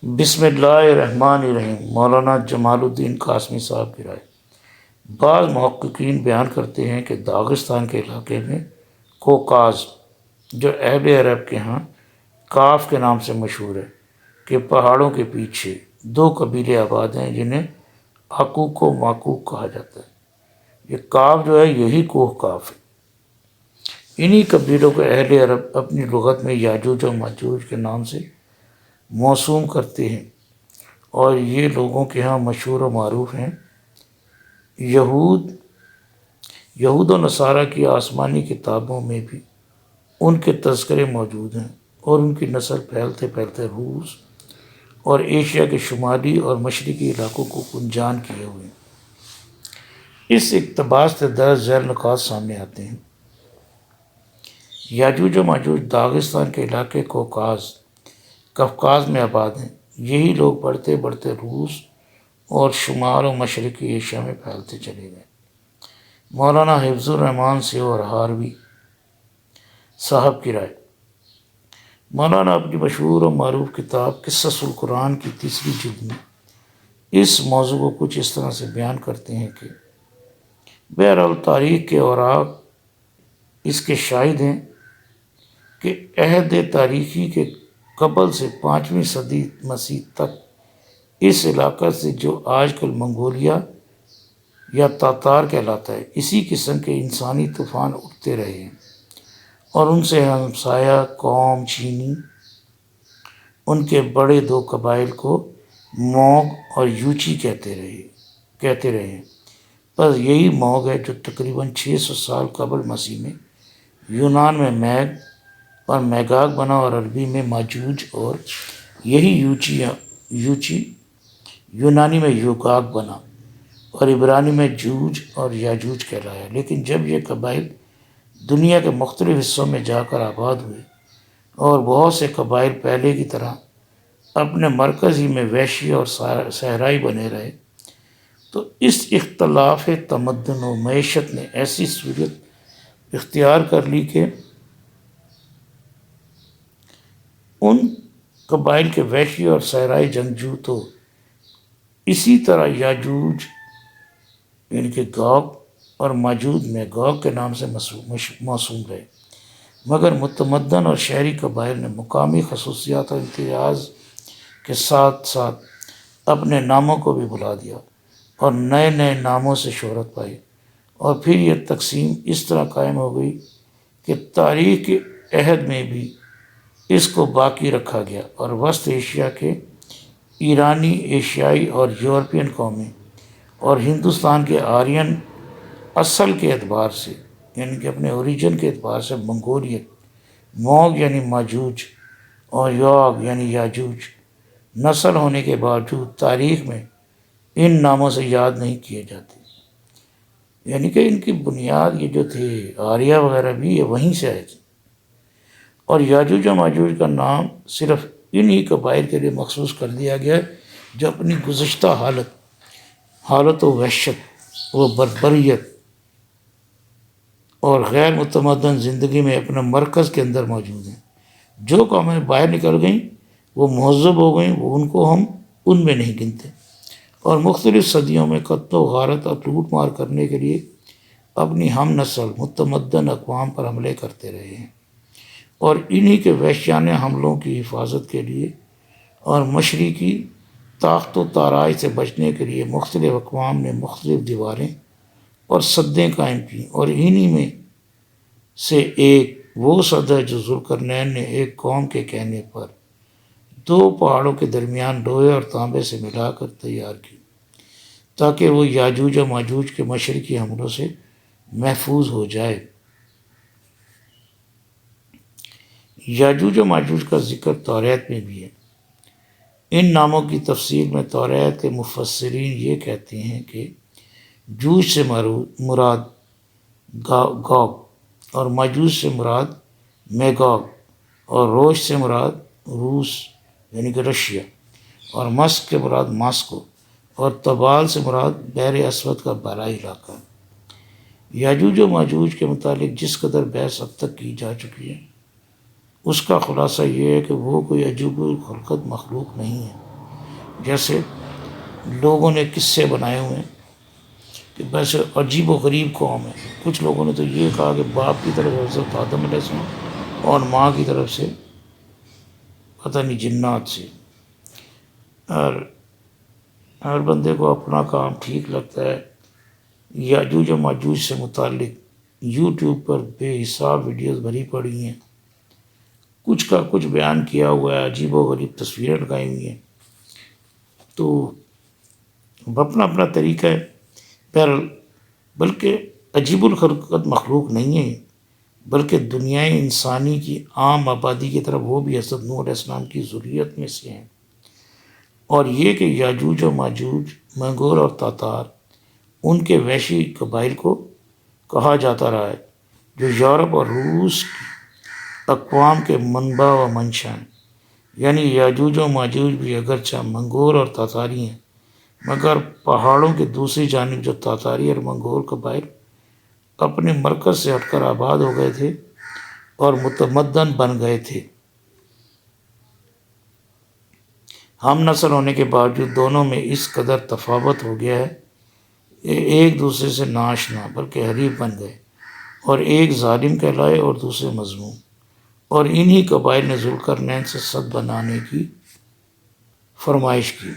بسم اللہ الرحمن الرحیم۔ مولانا جمال الدین قاسمی صاحب کی رائے۔ بعض محققین بیان کرتے ہیں کہ داغستان کے علاقے میں کوکاز، جو اہل عرب کے ہاں کاف کے نام سے مشہور ہے، کہ پہاڑوں کے پیچھے دو قبیلے آباد ہیں جنہیں حقوق و معقوق کہا جاتا ہے۔ یہ کاف جو ہے یہی کوہ کاف ہے۔ انہی قبیلوں کو اہل عرب اپنی لغت میں یاجوج و ماجوج کے نام سے موسوم کرتے ہیں، اور یہ لوگوں کے ہاں مشہور و معروف ہیں۔ یہود و نصارہ کی آسمانی کتابوں میں بھی ان کے تذکرے موجود ہیں، اور ان کی نسل پھیلتے پھیلتے روس اور ایشیا کے شمالی اور مشرقی علاقوں کو گنجان کیے ہوئے ہیں۔ اس اقتباس سے درج ذیل نکات سامنے آتے ہیں۔ یاجوج و ماجوج داغستان کے علاقے قفقاز میں آباد ہیں۔ یہی لوگ بڑھتے بڑھتے روس اور شمال و مشرقی ایشیا میں پھیلتے چلے گئے۔ مولانا حفظ الرحمان سیور ہاروی صاحب کی رائے۔ مولانا اپنی مشہور و معروف کتاب قصص القرآن کی تیسری جلد میں اس موضوع کو کچھ اس طرح سے بیان کرتے ہیں کہ بہرحال تاریخ کے اوراق اس کے شاہد ہیں کہ عہد تاریخی کے قبل سے 5ویں صدی مسیح تک اس علاقہ سے جو آج کل منگولیا یا تاتار کہلاتا ہے، اسی قسم کے انسانی طوفان اٹھتے رہے ہیں، اور ان سے ہمسایہ قوم چینی ان کے بڑے دو قبائل کو موگ اور یوچی کہتے رہے ہیں۔ بس یہی موگ ہے جو تقریباً 600 سال قبل مسیح میں یونان میں میگ اور میگاگ بنا، اور عربی میں ماجوج، اور یہی یوچی یونانی میں یوگاگ بنا، اور عبرانی میں جوج اور یاجوج کہلایا۔ لیکن جب یہ قبائل دنیا کے مختلف حصوں میں جا کر آباد ہوئے، اور بہت سے قبائل پہلے کی طرح اپنے مرکز ہی میں وحشی اور صحرائی بنے رہے، تو اس اختلاف تمدن و معیشت نے ایسی صورت اختیار کر لی کہ ان قبائل کے وحشی اور صحرائی جنگجو تو اسی طرح یاجوج یعنی کہ گوگ اور ماجوج میں گوگ کے نام سے موسوم رہے، مگر متمدن اور شہری قبائل نے مقامی خصوصیات اور امتیاز کے ساتھ ساتھ اپنے ناموں کو بھی بھلا دیا، اور نئے نئے ناموں سے شہرت پائی، اور پھر یہ تقسیم اس طرح قائم ہو گئی کہ تاریخ کے عہد میں بھی اس کو باقی رکھا گیا، اور وسط ایشیا کے ایرانی، ایشیائی اور یورپین قومیں، اور ہندوستان کے آرین اصل کے اعتبار سے یعنی کہ اپنے اوریجن کے اعتبار سے منگولیت، موگ یعنی ماجوج اور یوگ یعنی یاجوج نسل ہونے کے باوجود تاریخ میں ان ناموں سے یاد نہیں کیے جاتے، یعنی کہ ان کی بنیاد یہ جو تھے آریہ وغیرہ بھی یہ وہیں سے آئے تھے، اور یاجوج و ماجوج کا نام صرف انہی قبائل کے لیے مخصوص کر دیا گیا ہے جو اپنی گزشتہ حالت و وحشت و بربریت اور غیر متمدن زندگی میں اپنے مرکز کے اندر موجود ہیں۔ جو قومیں باہر نکل گئیں وہ مہذب ہو گئیں، وہ ان کو ہم ان میں نہیں گنتے، اور مختلف صدیوں میں قتل و غارت اور لوٹ مار کرنے کے لیے اپنی ہم نسل متمدن اقوام پر حملے کرتے رہے ہیں، اور انہی کے وحشیانہ حملوں کی حفاظت کے لیے اور مشرقی طاقت و تاراج سے بچنے کے لیے مختلف اقوام نے مختلف دیواریں اور سدیں قائم کیں، اور انہی میں سے ایک وہ سد ہے جو ذوالقرنین نے ایک قوم کے کہنے پر 2 پہاڑوں کے درمیان لوہے اور تانبے سے ملا کر تیار کی، تاکہ وہ یاجوج و ماجوج کے مشرقی حملوں سے محفوظ ہو جائے۔ یاجوج و ماجوج کا ذکر توریت میں بھی ہے۔ ان ناموں کی تفصیل میں توریت کے مفسرین یہ کہتے ہیں کہ جوج سے مراد گوگ، اور ماجوج سے مراد میگوگ، اور روش سے مراد روس یعنی کہ رشیا، اور مسک کے مراد ماسکو، اور تبال سے مراد بحر اسود کا بالائی علاقہ۔ یاجوج و ماجوج کے متعلق جس قدر بحث اب تک کی جا چکی ہے، اس کا خلاصہ یہ ہے کہ وہ کوئی عجیب الخلقت مخلوق نہیں ہے، جیسے لوگوں نے قصے بنائے ہوئے ہیں کہ بس عجیب و غریب قوم ہے. کچھ لوگوں نے تو یہ کہا کہ باپ کی طرف حضرت آدم علیہ السلام اور ماں کی طرف سے پتہ نہیں جنات سے. اور ہر بندے کو اپنا کام ٹھیک لگتا ہے. یاجوج و ماجوج سے متعلق یوٹیوب پر بے حساب ویڈیوز بھری پڑی ہیں. کچھ کا کچھ بیان کیا ہوا ہے، عجیب و غریب تصویریں لگائی ہوئی ہیں. تو اپنا اپنا طریقہ ہے. بہرحال بلکہ عجیب الخلقت مخلوق نہیں ہے، بلکہ دنیائے انسانی کی عام آبادی کی طرف وہ بھی حضرت نوح علیہ السلام کی ذریت میں سے ہیں. اور یہ کہ یاجوج و ماجوج منگول اور تاتار ان کے وحشی قبائل کو کہا جاتا رہا ہے جو یورپ اور روس کی اقوام کے منبع و منشا ہیں. یعنی یاجوج و ماجوج بھی اگرچہ منگول اور تاتاری ہیں، مگر پہاڑوں کی دوسری جانب جو تاتاری اور منگول قبائل اپنے مرکز سے ہٹ کر آباد ہو گئے تھے اور متمدن بن گئے تھے. ہم نسل ہونے کے باوجود دونوں میں اس قدر تفاوت ہو گیا ہے کہ ایک دوسرے سے ناآشنا بلکہ حریف بن گئے، اور ایک ظالم کہلائے اور دوسرے مظلوم. اور انہی قبائل نے ذوالقرنین سے سد بنانے کی فرمائش کی.